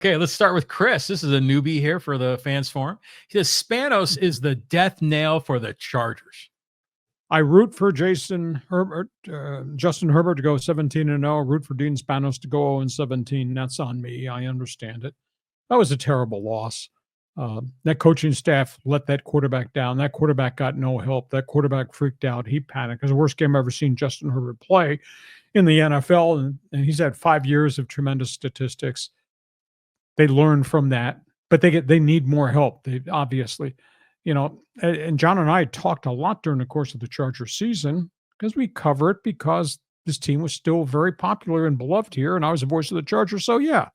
Okay, let's start with Chris. This is a newbie here for the fans forum. He says Spanos is the death nail for the Chargers. I root for Justin Herbert to go 17-0. Root for Dean Spanos to go 0-17. That's on me. I understand it. That was a terrible loss. That coaching staff let that quarterback down. That quarterback got no help. That quarterback freaked out. He panicked. It was the worst game I've ever seen Justin Herbert play in the NFL, and he's had 5 years of tremendous statistics. They learned from that, but they need more help. They obviously, and John and I talked a lot during the course of the Chargers season because we cover it because this team was still very popular and beloved here, and I was the voice of the Chargers. So yeah,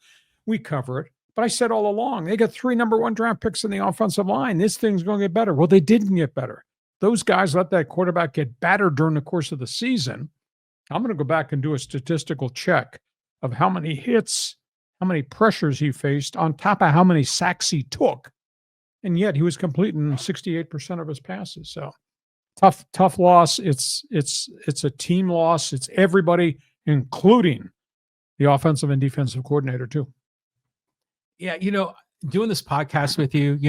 we cover it. But I said all along, they got 3 number 1 draft picks in the offensive line. This thing's going to get better. Well, they didn't get better. Those guys let that quarterback get battered during the course of the season. I'm going to go back and do a statistical check of how many hits, how many pressures he faced on top of how many sacks he took. And yet he was completing 68% of his passes. So tough loss. It's a team loss. It's everybody, including the offensive and defensive coordinator too. Yeah, doing this podcast with you,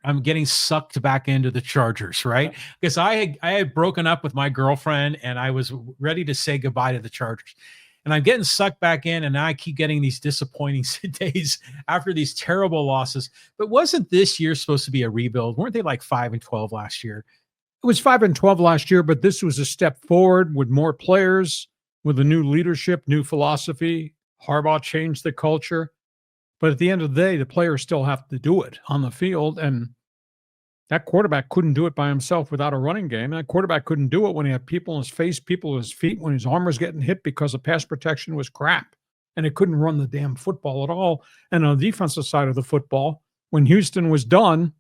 I'm getting sucked back into the Chargers, right? Because I had broken up with my girlfriend and I was ready to say goodbye to the Chargers. And I'm getting sucked back in, and now I keep getting these disappointing days after these terrible losses. But wasn't this year supposed to be a rebuild? Weren't they like 5-12 last year? It was 5-12 last year, but this was a step forward with more players, with a new leadership, new philosophy. Harbaugh changed the culture. But at the end of the day, the players still have to do it on the field. And that quarterback couldn't do it by himself without a running game. That quarterback couldn't do it when he had people in his face, people at his feet, when his arm was getting hit because the pass protection was crap. And it couldn't run the damn football at all. And on the defensive side of the football, when Houston was done,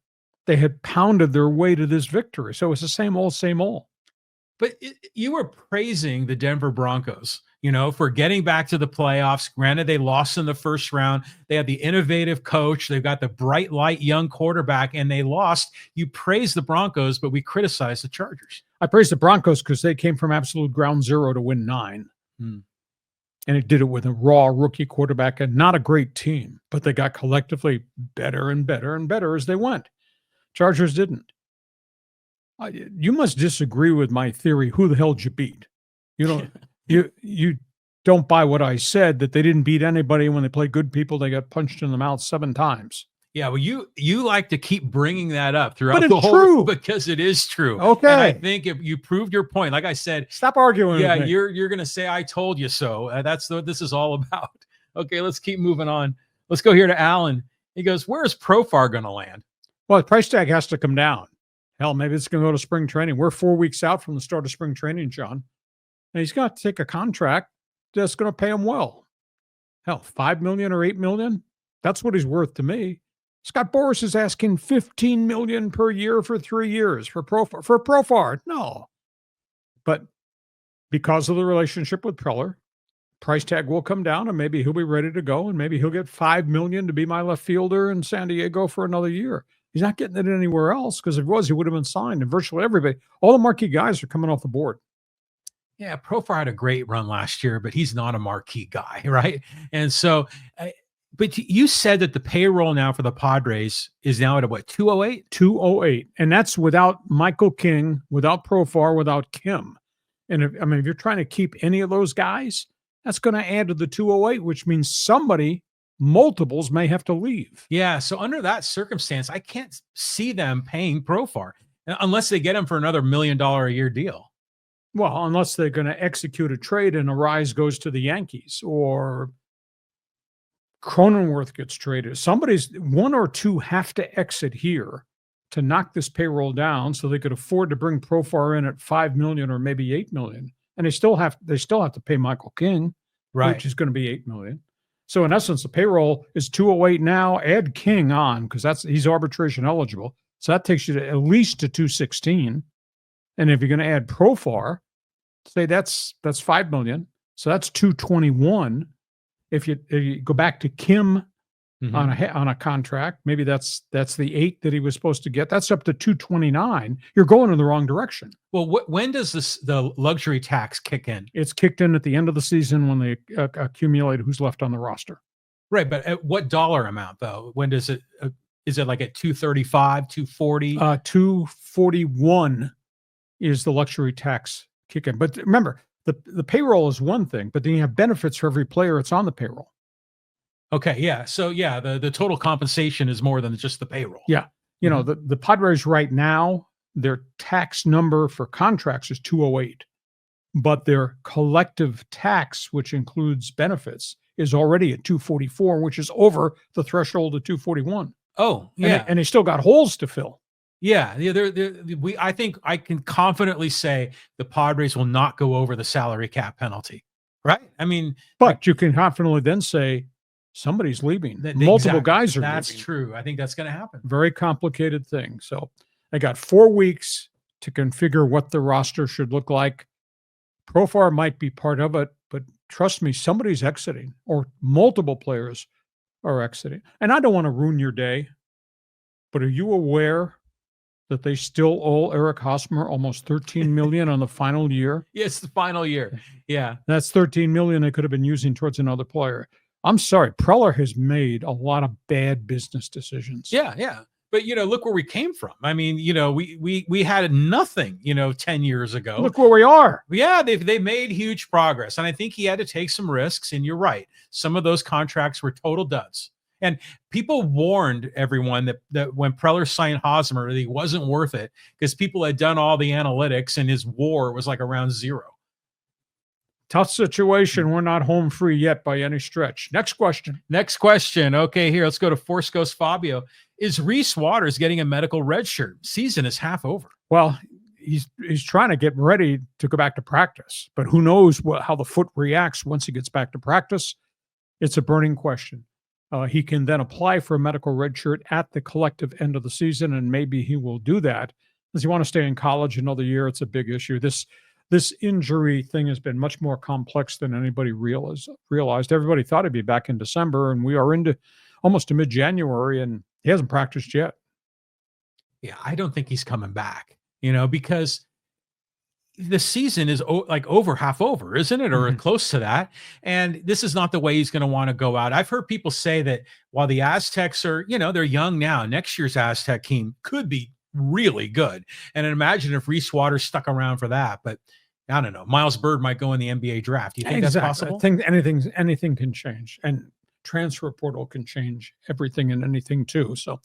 they had pounded their way to this victory. So it's the same old, same old. But you were praising the Denver Broncos, for getting back to the playoffs. Granted, they lost in the first round. They had the innovative coach. They've got the bright light young quarterback, and they lost. You praised the Broncos, but we criticized the Chargers. I praised the Broncos because they came from absolute ground zero to win 9. And it did it with a raw rookie quarterback and not a great team, but they got collectively better and better and better as they went. Chargers didn't. You must disagree with my theory. Who the hell did you beat? You don't buy what I said, that they didn't beat anybody. When they play good people, they got punched in the mouth 7 times. Yeah, well, you like to keep bringing that up throughout but the it's whole true. Because it is true. Okay, and I think if you proved your point, like I said, stop arguing. Yeah, with me. you're gonna say I told you so. That's what this is all about. Okay, let's keep moving on. Let's go here to Alan. He goes, "Where's Profar going to land?" Well, the price tag has to come down. Hell, maybe it's going to go to spring training. We're 4 weeks out from the start of spring training, John. And he's got to take a contract that's going to pay him well. Hell, $5 million or $8 million? That's what he's worth to me. Scott Boras is asking $15 million per year for 3 years for Profar. No. But because of the relationship with Preller, price tag will come down and maybe he'll be ready to go, and maybe he'll get $5 million to be my left fielder in San Diego for another year. He's not getting it anywhere else, because if it was, he would have been signed. And virtually everybody, all the marquee guys are coming off the board. Yeah, Profar had a great run last year, but he's not a marquee guy, right? And so, but you said that the payroll now for the Padres is now at what, 208? 208. And that's without Michael King, without Profar, without Kim. And if you're trying to keep any of those guys, that's going to add to the 208, which means multiples may have to leave. Yeah. So under that circumstance, I can't see them paying Profar unless they get him for another $1 million a year deal. Well, unless they're going to execute a trade and Arise goes to the Yankees, or Cronenworth gets traded. Somebody's, 1 or 2 have to exit here to knock this payroll down so they could afford to bring Profar in at $5 million or maybe $8 million. And they still have to pay Michael King, right, which is going to be $8 million. So in essence, the payroll is 208 now. Add King on, because he's arbitration eligible. So that takes you to at least to 216. And if you're going to add Profar, say that's $5 million. So that's 221. If you go back to Kim on a contract, maybe that's the 8 that he was supposed to get. That's up to 229. You're going in the wrong direction. Well, when does the luxury tax kick in? It's kicked in at the end of the season when they accumulate who's left on the roster. Right, but at what dollar amount though? When does it? Is it like at 235, 240? 241 is the luxury tax kick in. But remember, the payroll is one thing, but then you have benefits for every player that's on the payroll. Okay, yeah. So yeah, the total compensation is more than just the payroll. Yeah. You know, the Padres right now, their tax number for contracts is 208, but their collective tax, which includes benefits, is already at 244, which is over the threshold of 241. Oh, yeah. And they still got holes to fill. Yeah, I think I can confidently say the Padres will not go over the salary cap penalty, right? I mean, but you can confidently then say somebody's leaving. Multiple guys are leaving. That's true. I think that's going to happen. Very complicated thing. So they got 4 weeks to configure what the roster should look like. Profar might be part of it, but trust me, somebody's exiting, or multiple players are exiting. And I don't want to ruin your day, but are you aware that they still owe Eric Hosmer almost $13 million on the final year? Yes, the final year. Yeah. That's $13 million they could have been using towards another player. I'm sorry, Preller has made a lot of bad business decisions. Yeah, yeah. But look where we came from. I mean, we had nothing, 10 years ago. Look where we are. Yeah, they made huge progress. And I think he had to take some risks. And you're right. Some of those contracts were total duds. And people warned everyone that when Preller signed Hosmer, that he wasn't worth it because people had done all the analytics and his WAR was like around 0. Tough situation. We're not home free yet by any stretch. Next question. Okay, here, let's go to Force Ghost Fabio. Is Reese Waters getting a medical red shirt? Season is half over. Well, he's trying to get ready to go back to practice, but who knows how the foot reacts once he gets back to practice. It's a burning question. He can then apply for a medical red shirt at the collective end of the season, and maybe he will do that. Does he want to stay in college another year? It's a big issue. This injury thing has been much more complex than anybody realized. Everybody thought he'd be back in December, and we are into almost to mid-January, and he hasn't practiced yet. Yeah, I don't think he's coming back, because the season is half over, isn't it? Or close to that. And this is not the way he's going to want to go out. I've heard people say that while the Aztecs are, they're young now, next year's Aztec team could be really good. And imagine if Reese Waters stuck around for that. But I don't know. Miles Bird might go in the NBA draft. Do you think that's possible? I think anything can change, and transfer portal can change everything and anything too. So,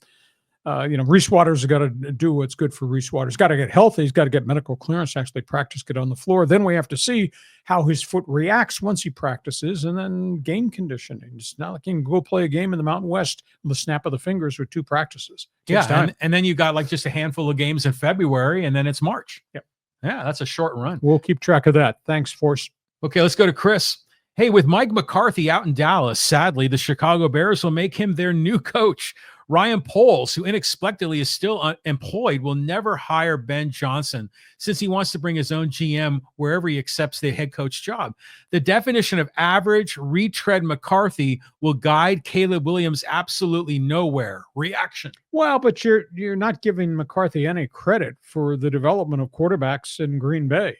Reese Waters has got to do what's good for Reese Waters. He's got to get healthy. He's got to get medical clearance, actually practice, get on the floor. Then we have to see how his foot reacts once he practices, and then game conditioning. It's not like he can go play a game in the Mountain West with the snap of the fingers with 2 practices. And then you got just a handful of games in February, and then it's March. Yep. Yeah, that's a short run. We'll keep track of that. Thanks, Force. Okay, let's go to Chris. Hey, with Mike McCarthy out in Dallas, sadly, the Chicago Bears will make him their new coach. Ryan Poles, who inexplicably is still employed, will never hire Ben Johnson since he wants to bring his own GM wherever he accepts the head coach job. The definition of average retread McCarthy will guide Caleb Williams absolutely nowhere. Reaction. Well, but you're not giving McCarthy any credit for the development of quarterbacks in Green Bay.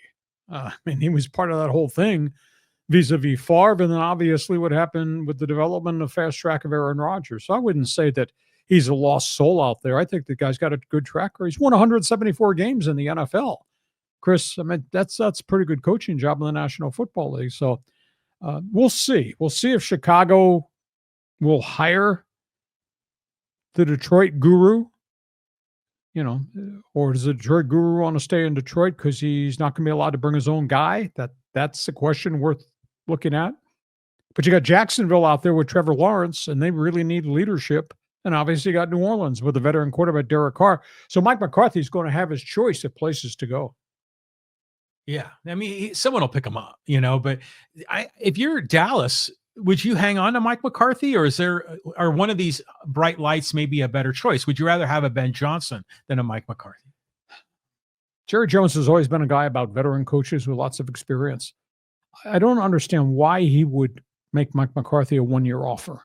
He was part of that whole thing vis-a-vis Favre, and then obviously what happened with the development of fast track of Aaron Rodgers. So I wouldn't say that he's a lost soul out there. I think the guy's got a good track record. He's won 174 games in the NFL. Chris, that's a pretty good coaching job in the National Football League. So we'll see. We'll see if Chicago will hire the Detroit guru, or does the Detroit guru want to stay in Detroit because he's not going to be allowed to bring his own guy? That's a question worth looking at. But you got Jacksonville out there with Trevor Lawrence, and they really need leadership. And obviously you got New Orleans with the veteran quarterback Derek Carr. So Mike McCarthy is going to have his choice of places to go. Yeah. Someone will pick him up, but if you're Dallas, would you hang on to Mike McCarthy, or are one of these bright lights maybe a better choice? Would you rather have a Ben Johnson than a Mike McCarthy? Jerry Jones has always been a guy about veteran coaches with lots of experience. I don't understand why he would make Mike McCarthy a 1-year offer.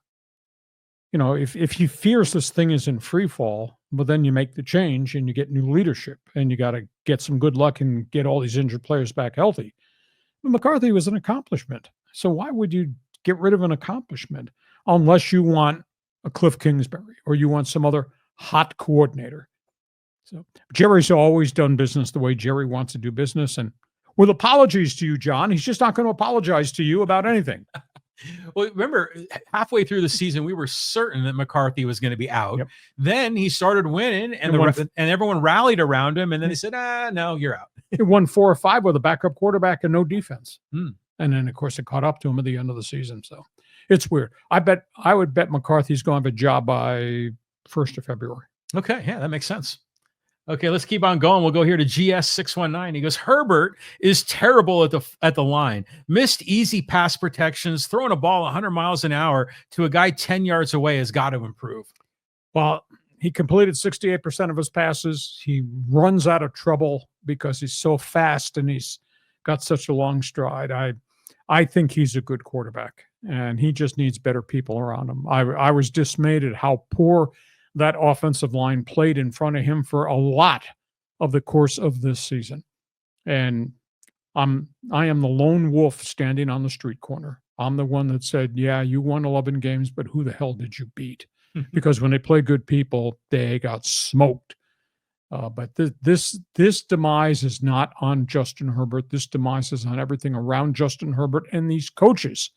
If he fears this thing is in free fall, but then you make the change and you get new leadership and you got to get some good luck and get all these injured players back healthy. But McCarthy was an accomplishment. So why would you get rid of an accomplishment? unless you want a Cliff Kingsbury or you want some other hot coordinator. So Jerry's always done business the way Jerry wants to do business. And with apologies to you, John, he's just not going to apologize to you about anything. Well, remember, halfway through the season, we were certain that McCarthy was going to be out. Yep. Then he started winning, and everyone rallied around him. And then they said, no, you're out. He won 4 or 5 with a backup quarterback and no defense. Hmm. And then, of course, it caught up to him at the end of the season. So it's weird. I would bet McCarthy's going to have a job by 1st of February. Okay. Yeah, that makes sense. Okay, let's keep on going. We'll go here to GS619. He goes, Herbert is terrible at the line. Missed easy pass protections. Throwing a ball 100 miles an hour to a guy 10 yards away has got to improve. Well, he completed 68% of his passes. He runs out of trouble because he's so fast and he's got such a long stride. I think he's a good quarterback, and he just needs better people around him. I was dismayed at how poor that offensive line played in front of him for a lot of the course of this season. And I am the lone wolf standing on the street corner. I'm the one that said, yeah, you won 11 games, but who the hell did you beat? Because when they play good people, they got smoked. But this demise is not on Justin Herbert. This demise is on everything around Justin Herbert and these coaches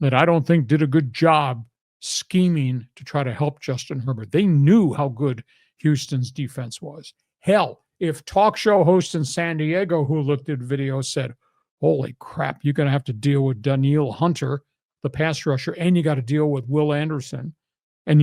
that I don't think did a good job scheming to try to help Justin Herbert. They knew how good Houston's defense was. Hell, if talk show host in San Diego who looked at video said, holy crap, you're going to have to deal with Danielle Hunter, the pass rusher, and you got to deal with Will Anderson, and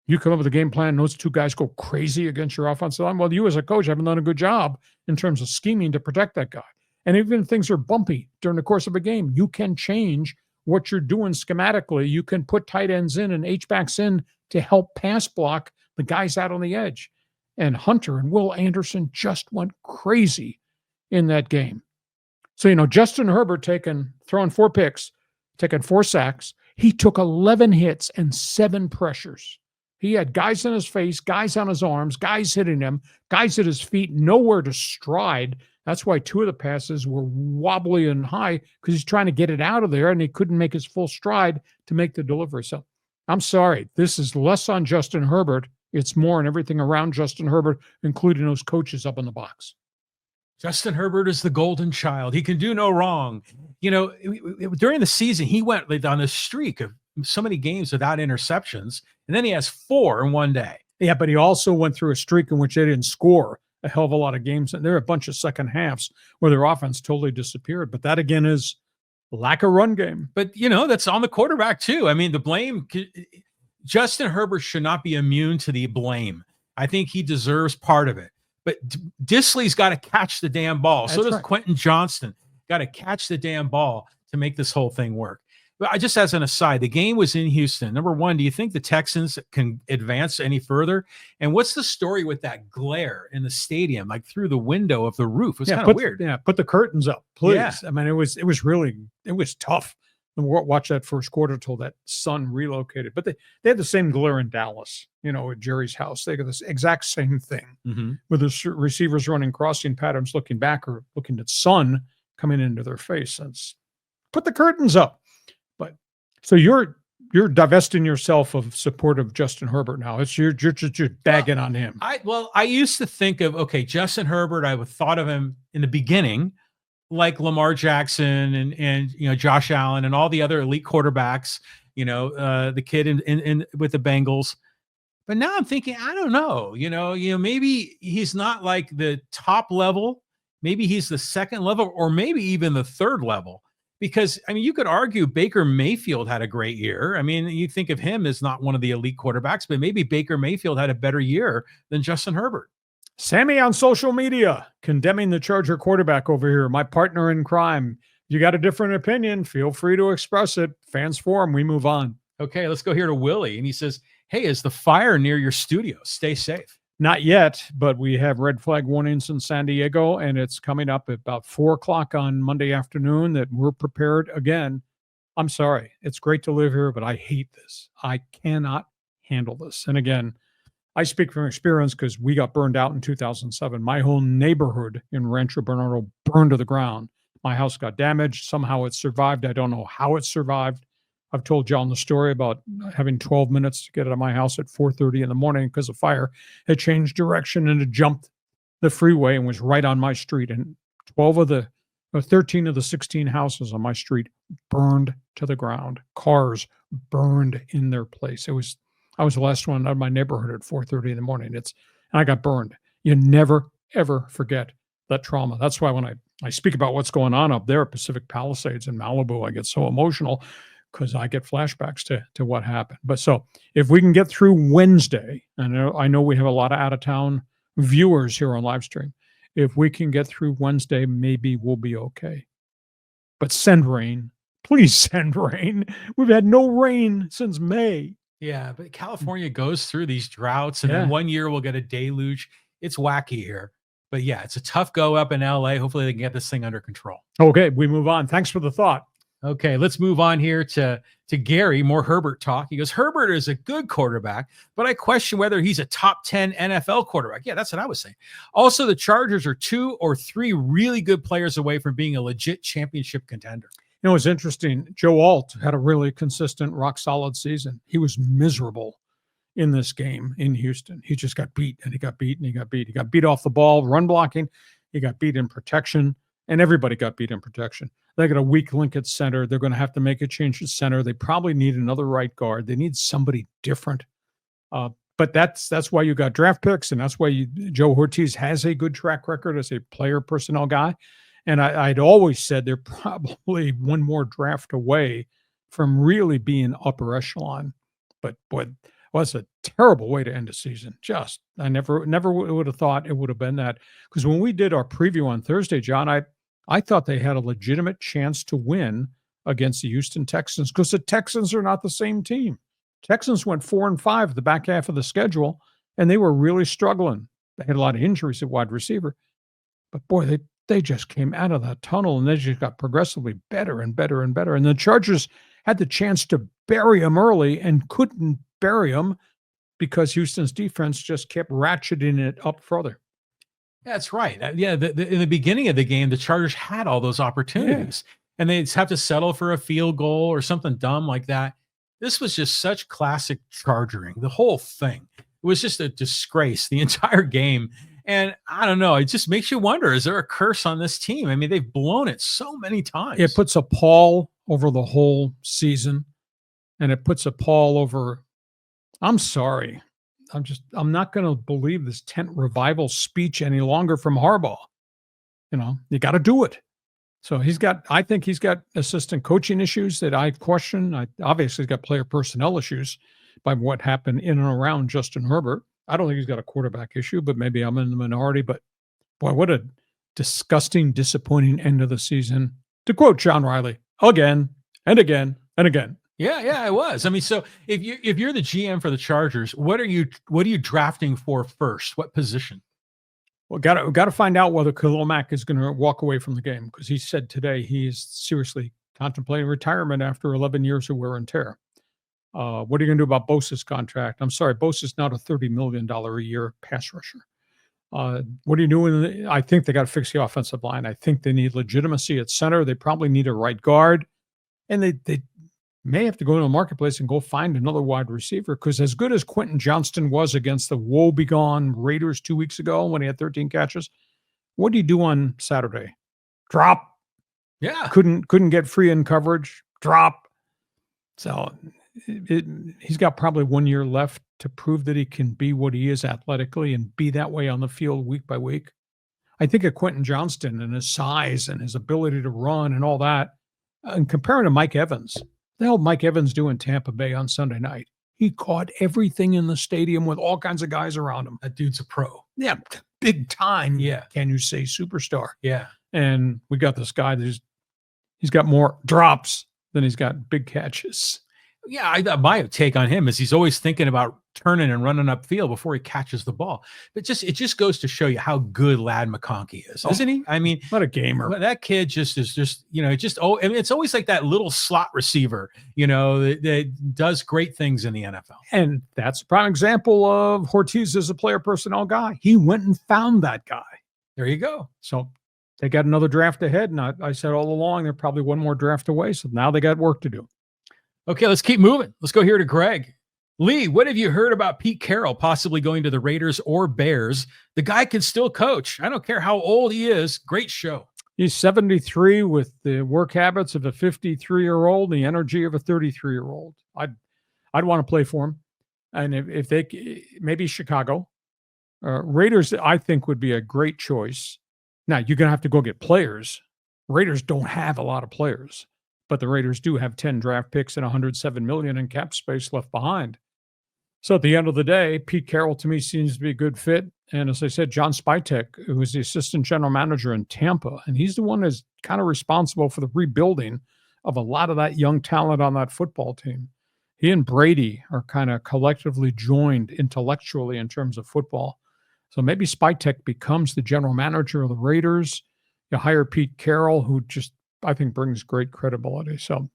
you come up with a game plan and those two guys go crazy against your offensive line, well, you as a coach haven't done a good job in terms of scheming to protect that guy. And even if things are bumpy during the course of a game, you can change what you're doing schematically. You can put tight ends in and H-backs in to help pass block the guys out on the edge. And Hunter and Will Anderson just went crazy in that game. So, Justin Herbert throwing 4 picks, taking 4 sacks. He took 11 hits and 7 pressures. He had guys in his face, guys on his arms, guys hitting him, guys at his feet, nowhere to stride. That's why 2 of the passes were wobbly and high, because he's trying to get it out of there and he couldn't make his full stride to make the delivery. So I'm sorry. This is less on Justin Herbert. It's more on everything around Justin Herbert, including those coaches up in the box. Justin Herbert is the golden child. He can do no wrong. During the season, he went on a streak of so many games without interceptions, and then he has 4 in one day. Yeah, but he also went through a streak in which they didn't score a hell of a lot of games. And there are a bunch of second halves where their offense totally disappeared. But that, again, is lack of run game. But, that's on the quarterback, too. I mean, the blame – Justin Herbert should not be immune to the blame. I think he deserves part of it. But Dissly's got to catch the damn ball. So does Quentin Johnston. Got to catch the damn ball to make this whole thing work. But just as an aside, the game was in Houston. Number one, do you think the Texans can advance any further? And what's the story with that glare in the stadium, like through the window of the roof? It was kind of weird. Yeah, put the curtains up, please. Yeah. I mean, it was tough. And watch that first quarter till that sun relocated. But they had the same glare in Dallas, at Jerry's house. They got this exact same thing with the receivers running crossing patterns, looking back or looking at sun coming into their face. Put the curtains up. But so you're divesting yourself of support of Justin Herbert now. It's you're bagging on him. I used to think of, Justin Herbert, I would thought of him in the beginning like Lamar Jackson and Josh Allen and all the other elite quarterbacks, the kid in with the Bengals. But now I'm thinking, I don't know, maybe he's not like the top level. Maybe he's the second level, or maybe even the third level. Because, you could argue Baker Mayfield had a great year. You think of him as not one of the elite quarterbacks, but maybe Baker Mayfield had a better year than Justin Herbert. Sammy on social media condemning the Charger quarterback over here. My partner in crime. You got a different opinion, feel free to express it. Fans forum, we move on. Okay, let's go here to Willie. And he says, hey, is the fire near your studio? Stay safe. Not yet, but we have red flag warnings in San Diego, and it's coming up at about 4:00 on Monday afternoon that we're prepared again. I'm sorry. It's great to live here, but I hate this. I cannot handle this. And again, I speak from experience because we got burned out in 2007. My whole neighborhood in Rancho Bernardo burned to the ground. My house got damaged. Somehow it survived. I don't know how it survived. I've told John the story about having 12 minutes to get out of my house at 4:30 in the morning because the fire had changed direction and had jumped the freeway and was right on my street. And 13 of the 16 houses on my street burned to the ground. Cars burned in their place. I was the last one out of my neighborhood at 4:30 in the morning. And I got burned. You never, ever forget that trauma. That's why when I speak about what's going on up there at Pacific Palisades in Malibu, I get so emotional because I get flashbacks to what happened. But so if we can get through Wednesday, and I know we have a lot of out-of-town viewers here on live stream. If we can get through Wednesday, maybe we'll be okay. But send rain. Please send rain. We've had no rain since May. Yeah, but California goes through these droughts, and then one year we'll get a deluge. It's wacky here. But yeah, it's a tough go up in LA. Hopefully they can get this thing under control. Okay, we move on. Thanks for the thought. Okay, let's move on here to Gary. More Herbert talk. He goes, Herbert is a good quarterback, but I question whether he's a top 10 NFL quarterback. Yeah, that's what I was saying. Also, the Chargers are 2 or 3 really good players away from being a legit championship contender. You know, it's interesting. Joe Alt had a really consistent, rock-solid season. He was miserable in this game in Houston. He just got beat, and he got beat, and he got beat. He got beat off the ball, run blocking. He got beat in protection, and everybody got beat in protection. They got a weak link at center. They're going to have to make a change at center. They probably need another right guard. They need somebody different. But that's why you got draft picks, and that's why Joe Ortiz has a good track record as a player personnel guy. And I'd always said they're probably one more draft away from really being upper echelon. But boy, was a terrible way to end a season. I never would have thought it would have been that. Because when we did our preview on Thursday, John, I thought they had a legitimate chance to win against the Houston Texans because the Texans are not the same team. Texans went 4-5 the back half of the schedule, and they were really struggling. They had a lot of injuries at wide receiver. But boy, they just came out of that tunnel, and they just got progressively better and better and better. And the Chargers had the chance to bury them early and couldn't bury them because Houston's defense just kept ratcheting it up further. That's right. Yeah, in the beginning of the game, the Chargers had all those opportunities, and they just have to settle for a field goal or something dumb like that. This was just such classic chargering. The whole thing. It was just a disgrace, the entire game. And I don't know. It just makes you wonder, is there a curse on this team? I mean, they've blown it so many times. It puts a pall over the whole season, and it puts a pall over, I'm sorry. I'm not going to believe this tent revival speech any longer from Harbaugh. You know, you got to do it. So I think he's got assistant coaching issues that I question. Obviously he's got player personnel issues by what happened in and around Justin Herbert. I don't think he's got a quarterback issue, but maybe I'm in the minority. But boy, what a disgusting, disappointing end of the season. To quote John Riley, again and again and again. Yeah, it was. I mean, so if you're the GM for the Chargers, what are you drafting for first? What position? Well, got to find out whether Khalil Mack is going to walk away from the game, because he said today he is seriously contemplating retirement after 11 years of wear and tear. What are you going to do about Bosa's contract? I'm sorry, Bosa's not a $30 million a year pass rusher. What are you doing? I think they got to fix the offensive line. I think they need legitimacy at center. They probably need a right guard, and they may have to go to the marketplace and go find another wide receiver, because as good as Quentin Johnston was against the woe-begone Raiders 2 weeks ago when he had 13 catches, what do you do on Saturday? Drop. Yeah. Couldn't get free in coverage. Drop. So he's got probably 1 year left to prove that he can be what he is athletically and be that way on the field week by week. I think of Quentin Johnston and his size and his ability to run and all that, and comparing to Mike Evans. The hell Mike Evans do in Tampa Bay on Sunday night? He caught everything in the stadium with all kinds of guys around him. That dude's a pro. Yeah, big time. Yeah. Can you say superstar? Yeah. And we got this guy he's got more drops than he's got big catches. Yeah, my take on him is he's always thinking about turning and running upfield before he catches the ball. But it just goes to show you how good Ladd McConkey is, isn't he? I mean, what a gamer. That kid is just I mean, it's always like that little slot receiver, that does great things in the NFL. And that's a prime example of Ortiz as a player personnel guy. He went and found that guy. There you go. So they got another draft ahead, and I said all along they're probably one more draft away. So now they got work to do. Okay, let's keep moving. Let's go here to Greg. Lee, what have you heard about Pete Carroll possibly going to the Raiders or Bears? The guy can still coach. I don't care how old he is. Great show. He's 73 with the work habits of a 53-year-old, the energy of a 33-year-old. I'd want to play for him. And if they, maybe Chicago. Raiders, I think, would be a great choice. Now, you're going to have to go get players. Raiders don't have a lot of players, but the Raiders do have 10 draft picks and $107 million in cap space left behind. So at the end of the day, Pete Carroll to me seems to be a good fit. And as I said, John Spytek, who is the assistant general manager in Tampa, and he's the one that's kind of responsible for the rebuilding of a lot of that young talent on that football team. He and Brady are kind of collectively joined intellectually in terms of football. So maybe Spytek becomes the general manager of the Raiders. You hire Pete Carroll, who just, I think, brings great credibility. So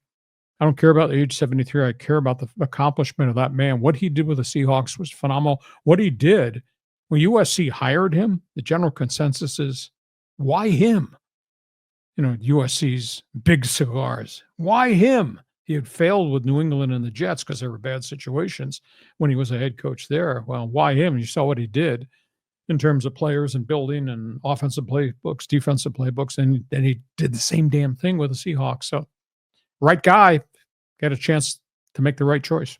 I don't care about the age 73. I care about the accomplishment of that man. What he did with the Seahawks was phenomenal. What he did when USC hired him, the general consensus is, why him? USC's big cigars. Why him? He had failed with New England and the Jets because they were bad situations when he was a head coach there. Well, why him? You saw what he did in terms of players and building and offensive playbooks, defensive playbooks, and then he did the same damn thing with the Seahawks. So, right guy, got a chance to make the right choice.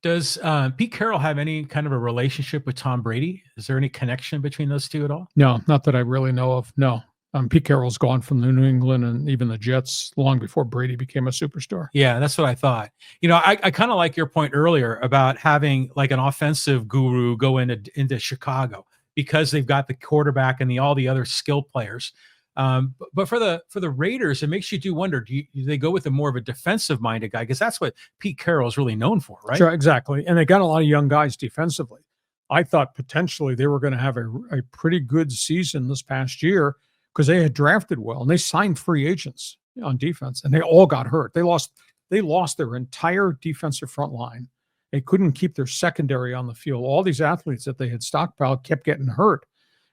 Does Pete Carroll have any kind of a relationship with Tom Brady? Is there any connection between those two at all? No, not that I really know of. No. Pete Carroll's gone from New England and even the Jets long before Brady became a superstar. Yeah, that's what I thought. I kind of like your point earlier about having like an offensive guru go into Chicago because they've got the quarterback and all the other skill players. But for the Raiders, it makes you do wonder, do they go with more of a defensive-minded guy? Because that's what Pete Carroll is really known for, right? Sure, exactly. And they got a lot of young guys defensively. I thought potentially they were going to have a pretty good season this past year because they had drafted well and they signed free agents on defense and they all got hurt. They lost their entire defensive front line. They couldn't keep their secondary on the field. All these athletes that they had stockpiled kept getting hurt.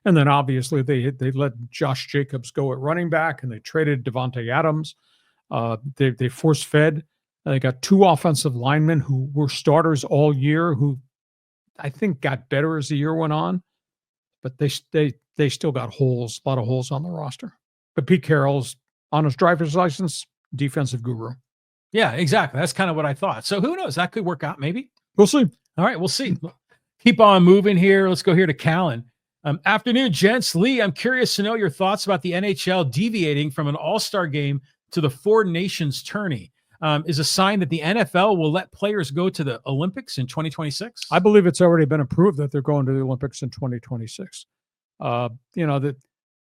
And then obviously they let Josh Jacobs go at running back and they traded Devontae Adams. They force fed. They got 2 offensive linemen who were starters all year who I think got better as the year went on. But they still got holes, a lot of holes on the roster. But Pete Carroll's on his driver's license, defensive guru. Yeah, exactly. That's kind of what I thought. So who knows? That could work out maybe. We'll see. All right, we'll see. Keep on moving here. Let's go here to Callan. Afternoon, gents. Lee, I'm curious to know your thoughts about the NHL deviating from an all-star game to the Four Nations tourney. Is a sign that the NFL will let players go to the Olympics in 2026? I believe it's already been approved that they're going to the Olympics in 2026.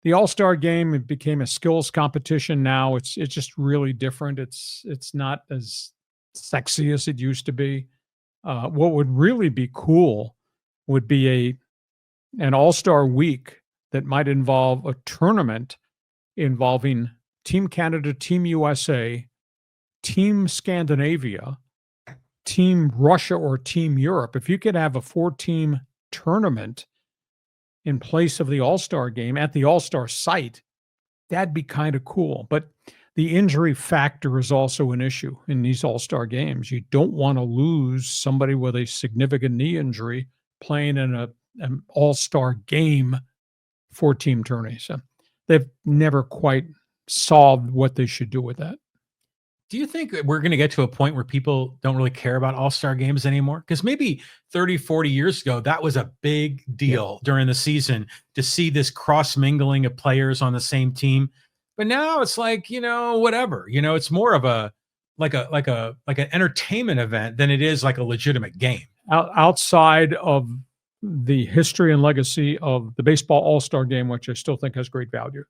The All-Star game became a skills competition now. It's just really different. It's not as sexy as it used to be. What would really be cool would be an All-Star week that might involve a tournament involving Team Canada, Team USA, Team Scandinavia, Team Russia, or Team Europe. If you could have a 4-team tournament in place of the All-Star game at the All-Star site, that'd be kind of cool. But the injury factor is also an issue in these All-Star games. You don't want to lose somebody with a significant knee injury playing in an All-Star game 4-team tourney. So they've never quite solved what they should do with that. Do you think we're going to get to a point where people don't really care about all-star games anymore? Because maybe 30, 40 years ago, that was a big deal during the season to see this cross-mingling of players on the same team. But now it's like, whatever. It's more of like an entertainment event than it is like a legitimate game. Outside of the history and legacy of the baseball all-star game, which I still think has great value.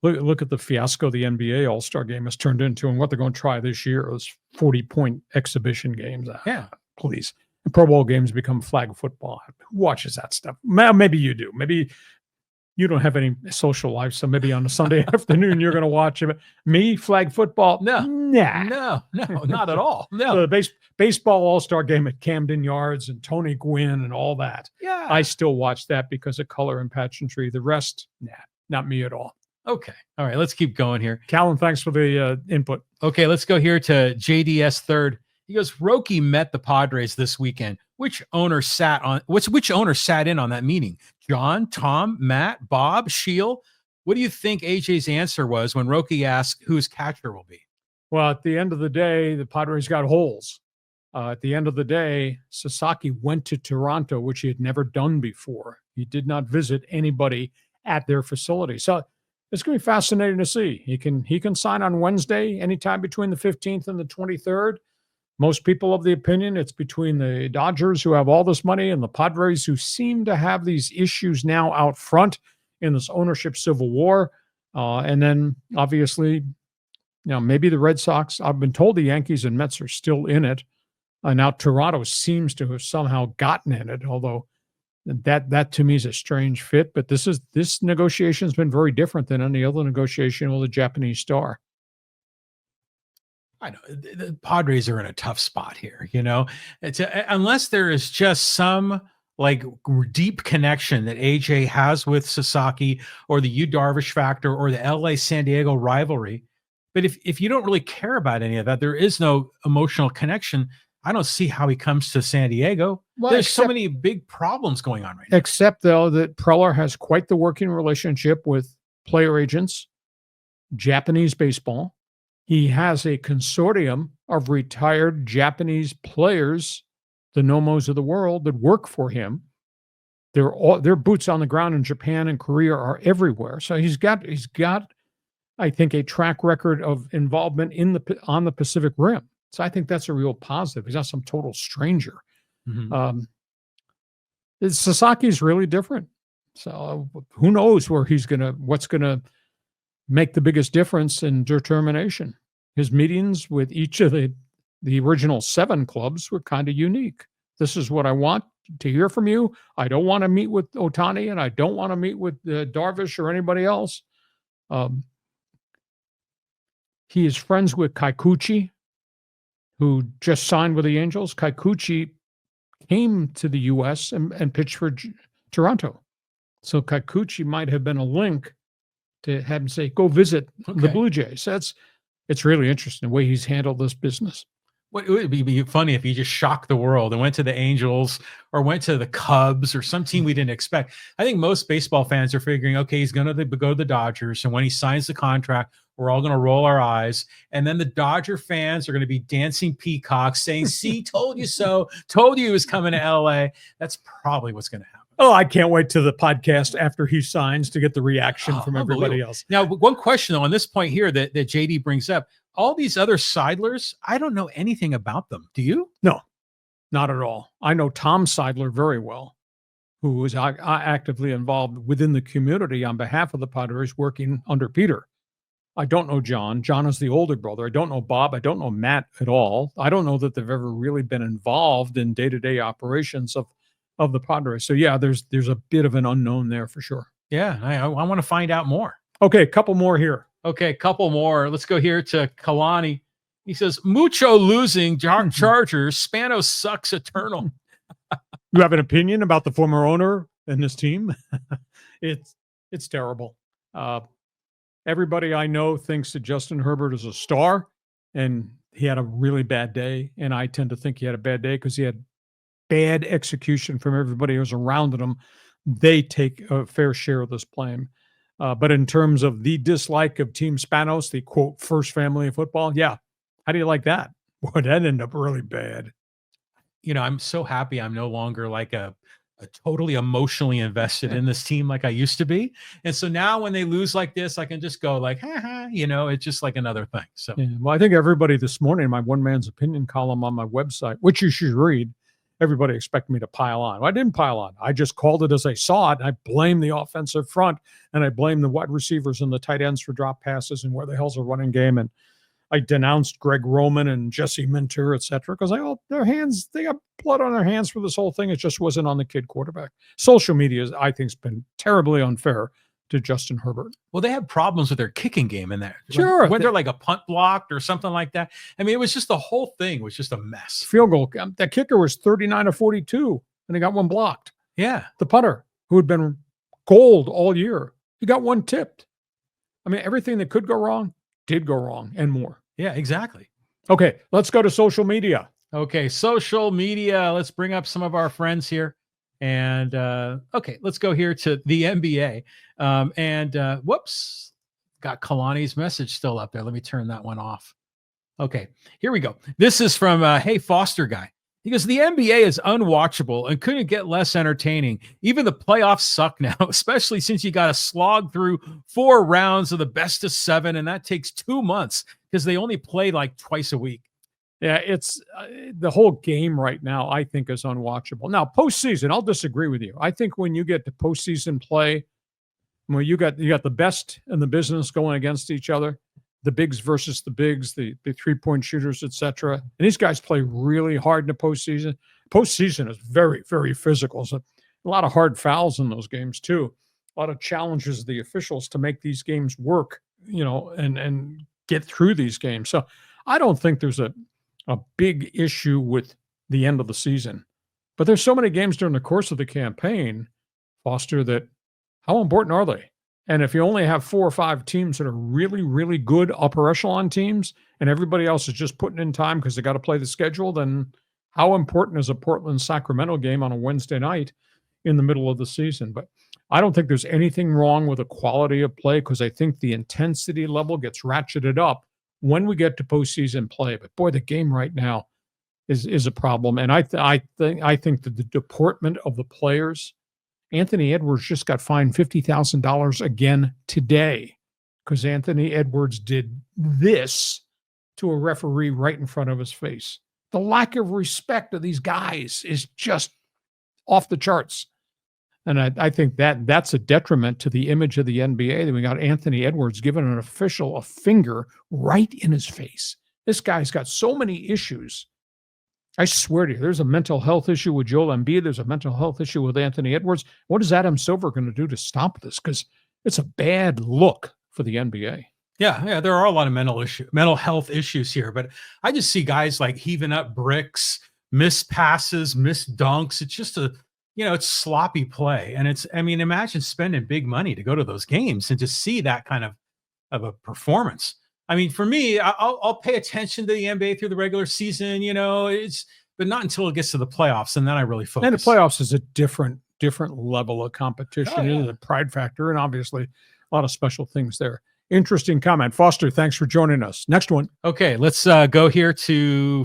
Look at the fiasco the NBA All-Star game has turned into and what they're going to try this year is 40-point exhibition games. Yeah. Please. And Pro Bowl games become flag football. Who watches that stuff? Maybe you do. Maybe you don't have any social life, so maybe on a Sunday afternoon you're going to watch it. Me, flag football? No, not at all. No. So the baseball All-Star game at Camden Yards and Tony Gwynn and all that. Yeah. I still watch that because of color and pageantry. The rest, not me at all. Okay. All right. Let's keep going here. Callan, thanks for the input. Okay. Let's go here to JDS third. He goes, Roki met the Padres this weekend. Which owner sat in on that meeting? John, Tom, Matt, Bob, Shield? What do you think AJ's answer was when Roki asked who his catcher will be? Well, at the end of the day, the Padres got holes. At the end of the day, Sasaki went to Toronto, which he had never done before. He did not visit anybody at their facility. So it's going to be fascinating to see. He can sign on Wednesday, anytime between the 15th and the 23rd. Most people of the opinion it's between the Dodgers, who have all this money, and the Padres, who seem to have these issues now out front in this ownership civil war. And then obviously, maybe the Red Sox. I've been told the Yankees and Mets are still in it. Now Toronto seems to have somehow gotten in it, although that to me is a strange fit. But this negotiation has been very different than any other negotiation with a Japanese star. I know the Padres are in a tough spot here. It's unless there is just some like deep connection that AJ has with Sasaki, or the Yu Darvish factor, or the LA San Diego rivalry. But if you don't really care about any of that, there is no emotional connection. I don't see how he comes to San Diego. Well, there's so many big problems going on right now. Except, though, that Preller has quite the working relationship with player agents, Japanese baseball. He has a consortium of retired Japanese players, the Nomos of the world, that work for him. Their boots on the ground in Japan and Korea are everywhere. So he's got, I think, a track record of involvement on the Pacific Rim. So I think that's a real positive. He's not some total stranger. Mm-hmm. Sasaki's really different. So who knows what's gonna make the biggest difference in determination. His meetings with each of the original 7 clubs were kind of unique. This is what I want to hear from you. I don't want to meet with Ohtani, and I don't want to meet with Darvish or anybody else. He is friends with Kikuchi, who just signed with the Angels. Kikuchi came to the U.S. and pitched for Toronto. So Kikuchi might have been a link to have him say, go visit the Blue Jays. So it's really interesting the way he's handled this business. It would be funny if he just shocked the world and went to the Angels or went to the Cubs or some team we didn't expect. I think most baseball fans are figuring, okay, he's going to go to the Dodgers. And when he signs the contract, we're all going to roll our eyes. And then the Dodger fans are going to be dancing peacocks saying, see, told you so, told you he was coming to LA. That's probably what's going to happen. Oh, I can't wait to the podcast after he signs to get the reaction from everybody else. Now, one question, though, on this point here that JD brings up, all these other Seidlers, I don't know anything about them. Do you? No, not at all. I know Tom Seidler very well, who is actively involved within the community on behalf of the Padres, working under Peter. I don't know John. John is the older brother. I don't know Bob. I don't know Matt at all. I don't know that they've ever really been involved in day-to-day operations of the Padres. So, yeah, there's a bit of an unknown there for sure. Yeah, I want to find out more. Okay, a couple more here. Okay, a couple more. Let's go here to Kalani. He says, mucho losing Chargers. Spanos sucks eternal. You have an opinion about the former owner and his team? It's terrible. Everybody I know thinks that Justin Herbert is a star, and he had a really bad day. And I tend to think he had a bad day because he had bad execution from everybody who was around him. They take a fair share of this blame. But in terms of the dislike of Team Spanos, the quote first family of football, yeah. How do you like that? Boy, that ended up really bad. I'm so happy I'm no longer like a totally emotionally invested in this team like I used to be. And so now when they lose like this, I can just go like, it's just like another thing. So, yeah, well, I think everybody this morning, my one man's opinion column on my website, which you should read, everybody expected me to pile on. Well, I didn't pile on. I just called it as I saw it. And I blame the offensive front, and I blame the wide receivers and the tight ends for drop passes and where the hell's a running game. And I denounced Greg Roman and Jesse Minter, et cetera, because they got blood on their hands for this whole thing. It just wasn't on the kid quarterback. Social media, I think, has been terribly unfair to Justin Herbert. Well, they had problems with their kicking game in there. Sure. When they're like a punt blocked or something like that. I mean, it was just the whole thing was just a mess. Field goal. That kicker was 39 of 42, and he got one blocked. Yeah. The punter, who had been gold all year, he got one tipped. I mean, everything that could go wrong did go wrong and more. Yeah, exactly. Okay, let's go to social media. Okay, social media. Let's bring up some of our friends here. And okay, let's go here to the NBA. Whoops, got Kalani's message still up there. Let me turn that one off. Okay, here we go. This is from Hey Foster Guy. He goes, the NBA is unwatchable and couldn't get less entertaining. Even the playoffs suck now, especially since you got to slog through 4 rounds of the best of 7, and that takes 2 months because they only play like twice a week. Yeah, it's the whole game right now, I think, is unwatchable. Now, postseason, I'll disagree with you. I think when you get to postseason play, where you got the best in the business going against each other, the bigs versus the bigs, the 3-point shooters, etc. And these guys play really hard in the postseason. Postseason is very, very physical. So a lot of hard fouls in those games too. A lot of challenges of the officials to make these games work, and get through these games. So I don't think there's a big issue with the end of the season. But there's so many games during the course of the campaign, Foster, that how important are they? And if you only have 4 or 5 teams that are really, really good upper echelon teams, and everybody else is just putting in time because they got to play the schedule, then how important is a Portland-Sacramento game on a Wednesday night in the middle of the season? But I don't think there's anything wrong with the quality of play, because I think the intensity level gets ratcheted up when we get to postseason play. But boy, the game right now is a problem. And I think that the deportment of the players, Anthony Edwards just got fined $50,000 again today because Anthony Edwards did this to a referee right in front of his face. The lack of respect of these guys is just off the charts. And I think that's a detriment to the image of the NBA, that we got Anthony Edwards giving an official a finger right in his face. This guy's got so many issues. I swear to you, there's a mental health issue with Joel Embiid. There's a mental health issue with Anthony Edwards. What is Adam Silver going to do to stop this? Because it's a bad look for the NBA. Yeah, there are a lot of mental health issues here, but I just see guys like heaving up bricks, missed passes, missed dunks. It's just it's sloppy play. And imagine spending big money to go to those games and to see that kind of a performance. I mean, for me, I'll pay attention to the NBA through the regular season, but not until it gets to the playoffs, and then I really focus. And the playoffs is a different level of competition. Oh, yeah. The pride factor, and obviously a lot of special things there. Interesting comment. Foster, thanks for joining us. Next one. Okay, let's go here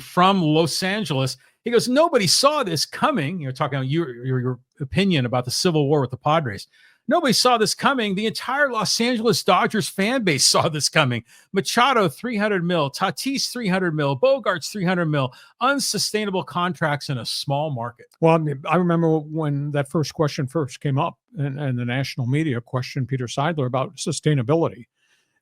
from Los Angeles. He goes, nobody saw this coming. You're talking about your opinion about the Civil War with the Padres. Nobody saw this coming. The entire Los Angeles Dodgers fan base saw this coming. Machado, $300 million. Tatis, $300 million. Bogarts, $300 million. Unsustainable contracts in a small market. Well, I remember when that first question first came up, and the national media questioned Peter Seidler about sustainability.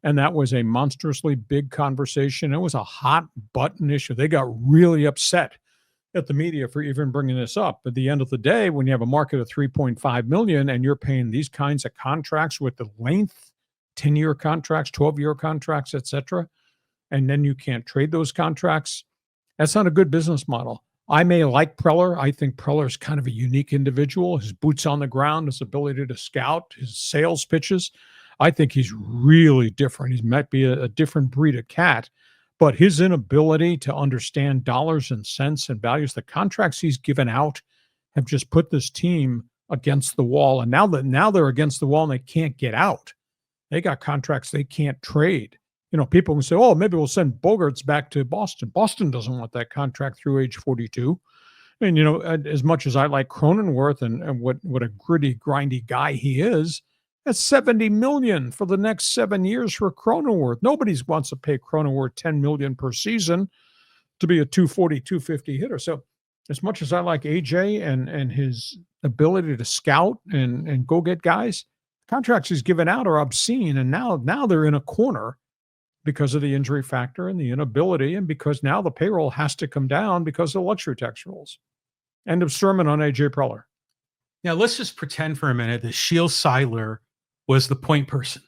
And that was a monstrously big conversation. It was a hot button issue. They got really upset at the media for even bringing this up. At the end of the day, when you have a market of 3.5 million and you're paying these kinds of contracts with the length, 10-year contracts, 12-year contracts, etc., and then you can't trade those contracts, that's not a good business model. I may like Preller. I think Preller is kind of a unique individual. His boots on the ground, his ability to scout, his sales pitches. I think he's really different. He might be a different breed of cat. But his inability to understand dollars and cents and values, the contracts he's given out have just put this team against the wall. And now they're against the wall and they can't get out. They got contracts they can't trade. People can say, oh, maybe we'll send Bogarts back to Boston. Boston doesn't want that contract through age 42. And, as much as I like Cronenworth and what a gritty, grindy guy he is, that's $70 million for the next 7 years for Cronenworth. Nobody wants to pay Cronenworth $10 million per season to be a 240, 250 hitter. So as much as I like AJ and his ability to scout and go get guys, contracts he's given out are obscene. And now they're in a corner because of the injury factor and the inability, and because now the payroll has to come down because of luxury tax rules. End of sermon on AJ Preller. Now let's just pretend for a minute that Sheila Seidler was the point person.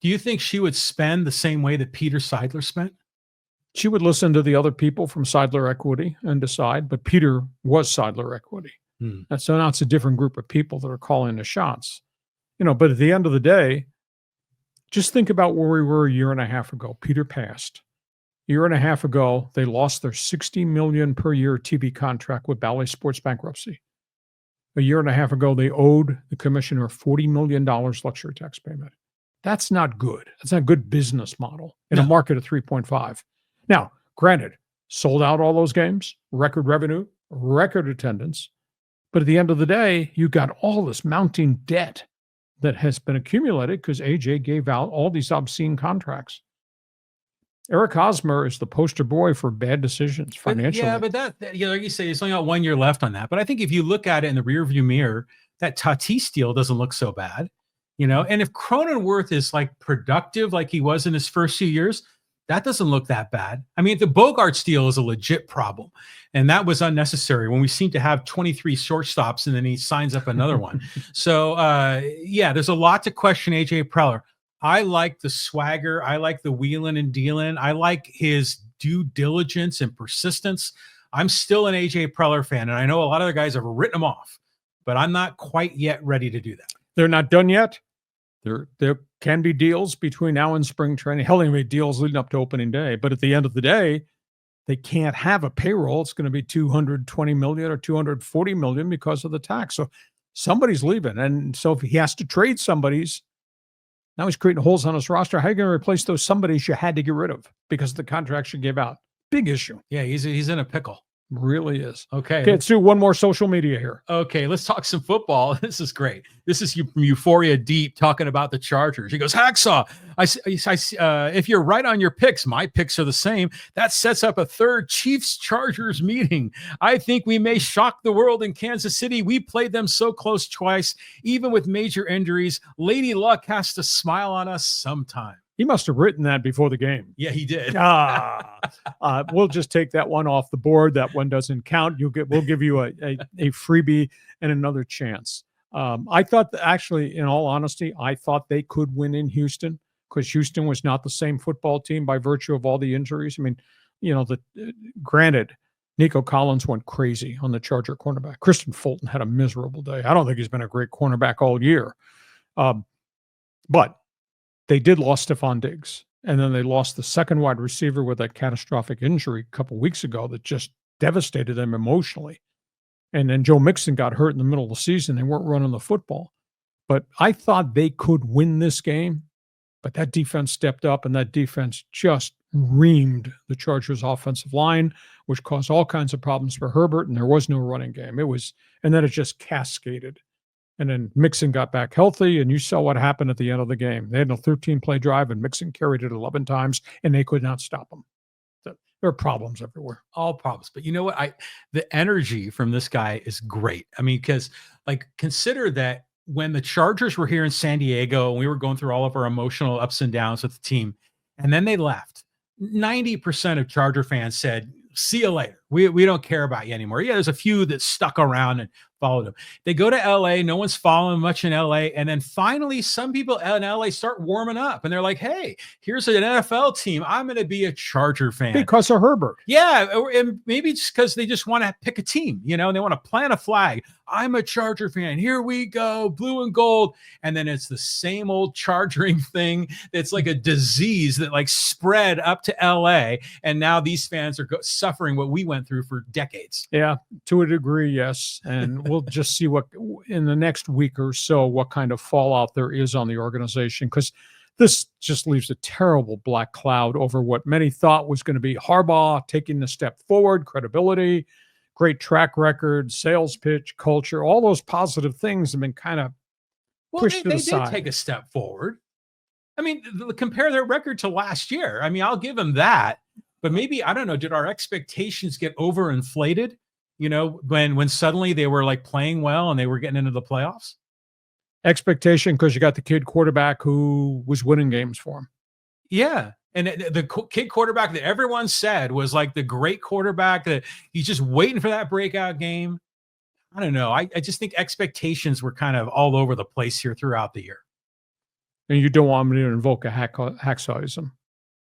Do you think she would spend the same way that Peter Seidler spent? She would listen to the other people from Seidler Equity and decide, but Peter was Seidler Equity. And so now it's a different group of people that are calling the shots. But at the end of the day, Just think about where we were a year and a half ago. Peter passed. A year and a half ago, they lost their $60 million per year TV contract with Bally Sports bankruptcy. A year and a half ago, they owed the commissioner $40 million luxury tax payment. That's not good. That's not a good business model in a market of 3.5. Now, granted, sold out all those games, record revenue, record attendance. But at the end of the day, you got all this mounting debt that has been accumulated because AJ gave out all these obscene contracts. Eric Hosmer is the poster boy for bad decisions financially. But that like you say, it's only got 1 year left on that. But I think if you look at it in the rearview mirror, that Tatis deal doesn't look so bad, And if Cronenworth is like productive like he was in his first few years, that doesn't look that bad. I mean, the Bogarts deal is a legit problem, and that was unnecessary when we seem to have 23 shortstops and then he signs up another one. So, there's a lot to question AJ Preller. I like the swagger. I like the wheeling and dealing. I like his due diligence and persistence. I'm still an AJ Preller fan, and I know a lot of the guys have written him off, but I'm not quite yet ready to do that. They're not done yet. There can be deals between now and spring training. Hell, there may be deals leading up to opening day, but at the end of the day, they can't have a payroll. It's going to be $220 million or $240 million because of the tax. So somebody's leaving, and so if he has to trade somebody's, now he's creating holes on his roster. How are you going to replace those somebodies you had to get rid of because of the contracts you gave out? Big issue. Yeah, he's in a pickle. Really is. Okay, let's do one more social media here. Okay, let's talk some football. This is great. This is you from Euphoria Deep talking about the Chargers. He goes, Hacksaw, if you're right on your picks, my picks are the same. That sets up a third Chiefs-Chargers meeting. I think we may shock the world in Kansas City. We played them so close twice, even with major injuries. Lady Luck has to smile on us sometime. He must have written that before the game. Yeah, he did. We'll just take that one off the board. That one doesn't count. We'll give you a freebie and another chance. I thought that actually, in all honesty, I thought they could win in Houston because Houston was not the same football team by virtue of all the injuries. I mean, granted, Nico Collins went crazy on the Charger cornerback. Christian Fulton had a miserable day. I don't think he's been a great cornerback all year. But they did lose Stephon Diggs, and then they lost the second wide receiver with that catastrophic injury a couple weeks ago that just devastated them emotionally. And then Joe Mixon got hurt in the middle of the season. They weren't running the football. But I thought they could win this game, but that defense stepped up, and that defense just reamed the Chargers' offensive line, which caused all kinds of problems for Herbert, and there was no running game. And then it just cascaded. And then Mixon got back healthy, and you saw what happened at the end of the game. They had a 13-play drive, and Mixon carried it 11 times, and they could not stop him. So there are problems everywhere. All problems. But you know what? The energy from this guy is great. I mean, because consider that when the Chargers were here in San Diego, and we were going through all of our emotional ups and downs with the team, and then they left, 90% of Charger fans said, see you later. We don't care about you anymore. Yeah, there's a few that stuck around and followed them. They go to LA. No one's following much in LA. And then finally, some people in LA start warming up and they're like, hey, here's an NFL team. I'm going to be a Charger fan. Because of Herbert. Yeah. And maybe just because they just want to pick a team, and they want to plant a flag. I'm a Charger fan. Here we go. Blue and gold. And then it's the same old chargering thing. It's like a disease that spread up to LA. And now these fans are suffering what we went through for decades. Yeah, to a degree, yes. And we'll just see what in the next week or so, what kind of fallout there is on the organization, because this just leaves a terrible black cloud over what many thought was going to be Harbaugh taking a step forward, credibility, great track record, sales pitch, culture, all those positive things have been kind of pushed to the side. They did take a step forward. I mean, compare their record to last year. I mean, I'll give them that. But maybe, I don't know, did our expectations get overinflated, when suddenly they were playing well and they were getting into the playoffs? Expectation because you got the kid quarterback who was winning games for him. Yeah. And the kid quarterback that everyone said was the great quarterback that he's just waiting for that breakout game. I don't know. I just think expectations were kind of all over the place here throughout the year. And you don't want me to invoke a hacksawism.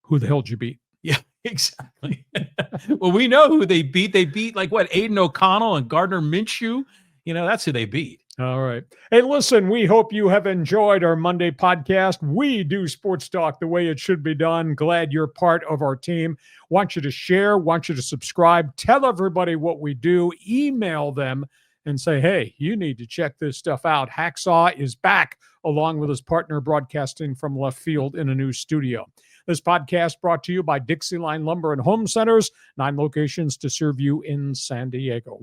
Who the hell did you beat? Yeah, exactly. Well, we know who they beat. They beat Aiden O'Connell and Gardner Minshew. That's who they beat. All right. Hey, listen, we hope you have enjoyed our Monday podcast. We do sports talk the way it should be done. Glad you're part of our team. Want you to share, want you to subscribe, tell everybody what we do, email them and say, hey, you need to check this stuff out. Hacksaw is back along with his partner broadcasting from left field in a new studio. This podcast brought to you by Dixieline Lumber and Home Centers, 9 locations to serve you in San Diego.